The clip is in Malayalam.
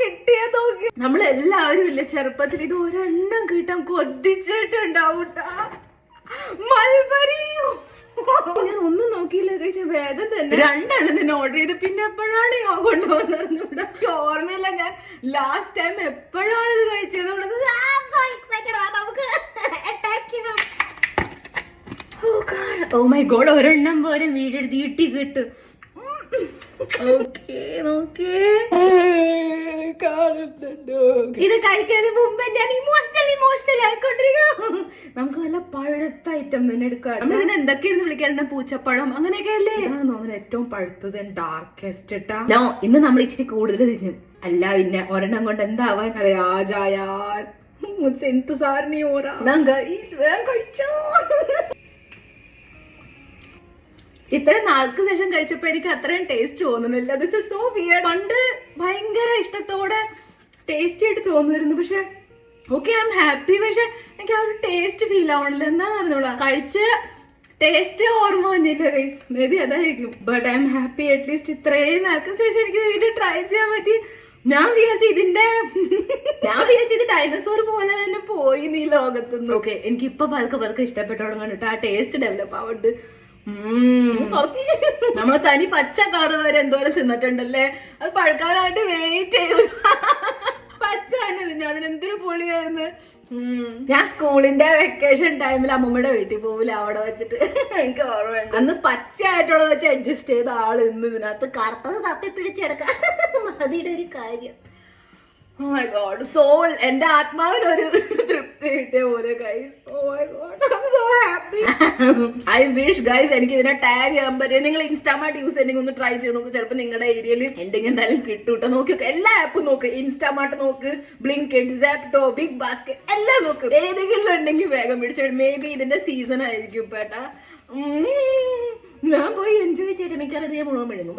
കിട്ടിയത് നോക്കി. നമ്മളെല്ലാവരും ഇല്ല ചെറുപ്പത്തിൽ ഇത് ഒരെണ്ണം കിട്ടാൻ കൊതിച്ചിട്ടുണ്ടാവൂട്ടാ. മൽബറി ഞാൻ ഒന്നും നോക്കിയില്ല കഴിച്ച വേഗം തന്നെ 2 എണ്ണം ഓർഡർ ചെയ്ത്. പിന്നെ എപ്പോഴാണ് ഞാൻ കൊണ്ടുവന്നിരുന്നൂടെ ഓർമ്മയില്ല. ഞാൻ ലാസ്റ്റ് ടൈം എപ്പോഴാണ് ഇത് കഴിച്ചത്. നമുക്ക് ഓ മൈ ഗോഡ്, ഒരെണ്ണം പോലെ വീടെടുത്ത് ഇട്ടി കിട്ടും. ഇത് കഴിക്കുന്നതിന് മുമ്പ് ഞാൻ ഇമോഷണൽ ആയിക്കൊണ്ടിരിക്കും. നമുക്ക് നല്ല പഴുത്ത ഐറ്റം തന്നെ എടുക്കാം. നമ്മളിതിന് എന്തൊക്കെയാണെന്ന് വിളിക്കാറുണ്ട്, പൂച്ചപ്പഴം അങ്ങനെയൊക്കെ അല്ലേ. തോന്നുന്നു ഏറ്റവും പഴുത്തത് ഡാർക്കസ്റ്റ് ഇട്ടാ. ഇന്ന് നമ്മൾ ഇച്ചിരി കൂടുതൽ തിന്നും. അല്ല പിന്നെ ഒരെണ്ണം കൊണ്ട് എന്താവാൻ അറിയാജായാർ സാറിന് ഓരാ കഴിച്ചോ. ഇത്രയും നാൾക്ക് ശേഷം കഴിച്ചപ്പോ എനിക്ക് അത്രയും ടേസ്റ്റ് തോന്നുന്നില്ല. This is so weird. പണ്ട് ഭയങ്കര ഇഷ്ടത്തോടെ ടേസ്റ്റി ആയിട്ട് തോന്നുമായിരുന്നു. പക്ഷെ ഓക്കെ ഐ എം ഹാപ്പി. പക്ഷെ എനിക്ക് ആ ഒരു ടേസ്റ്റ് ഫീൽ ആവണില്ല. എന്താന്ന് അറിഞ്ഞൂടാ, കഴിച്ച ടേസ്റ്റ് ഓർമ്മ വന്നില്ല ഗൈസ്. മേ ബി അതായിരിക്കും. But I am happy. At least ഇത്രയും നാൾക്ക് ശേഷം എനിക്ക് വീണ്ടും ട്രൈ ചെയ്യാൻ പറ്റി. ഞാൻ വിചാരിച്ചു ഇത് ഡൈനോസോർ പോലെ തന്നെ പോയി ഈ ലോകത്തുനിന്ന്. ഓക്കെ, എനിക്ക് ഇപ്പൊ പതുക്കെ ഇഷ്ടപ്പെട്ടു തുടങ്ങാൻ ആ ടേസ്റ്റ് ഡെവലപ്പ് ആവുന്നുണ്ട്. നമ്മള് തനി പച്ച കളർ വരെ എന്തോരം തിന്നിട്ടുണ്ടല്ലേ. അത് പഴുക്കാനായിട്ട് വെയിറ്റ് ചെയ്യും. പച്ച തന്നെ തിന്നു. അതിനെന്തൊരു പൊളിയായിരുന്നു. ഞാൻ സ്കൂളിന്റെ വെക്കേഷൻ ടൈമിൽ അമ്മൂമ്മയുടെ വീട്ടിൽ പോവില്ല, അവിടെ വെച്ചിട്ട് എനിക്ക് ഓർമ്മയുണ്ട്. അന്ന് പച്ചയായിട്ടുള്ളത് വെച്ച് അഡ്ജസ്റ്റ് ചെയ്ത ആള് ഇന്ന് ഇതിനകത്ത് കറുത്തത് തപ്പി പിടിച്ചെടുക്കാം. മതിയുടെ ഒരു കാര്യം. Oh my god, soul, എന്റെ ആത്മാവിനൊരു തൃപ്തി കിട്ടിയ പോലെ guys. Oh my god, I'm so happy. I wish guys എനിക്ക് ഇതിനെ ടാഗ് ചെയ്യാൻ പറ്റും. നിങ്ങൾ ഇൻസ്റ്റാമാർട്ട് യൂസ് ചെയ്യണമെങ്കിൽ ഒന്ന് ട്രൈ ചെയ്ത് നോക്ക്. ചിലപ്പോൾ നിങ്ങളുടെ ഏരിയയിൽ എന്തെങ്കിലും എന്തായാലും കിട്ടൂട്ടോ. നോക്കി എല്ലാ ആപ്പും നോക്ക്. ഇൻസ്റ്റാമാർട്ട് നോക്ക്, ബ്ലിങ്കിറ്റ്, സാപ്റ്റോ, ബിഗ് ബാസ്ക്കറ്റ് എല്ലാം നോക്ക്. ഏതെങ്കിലും ഉണ്ടെങ്കിൽ വേഗം പിടിച്ചോ. മേ ബി ഇതിന്റെ സീസൺ ആയിരിക്കും പേട്ടാ. ഞാൻ പോയി എൻജോയ് ചെയ്തിട്ട് എനിക്കറിയാം മുഴുവൻ വിഴുങ്ങും.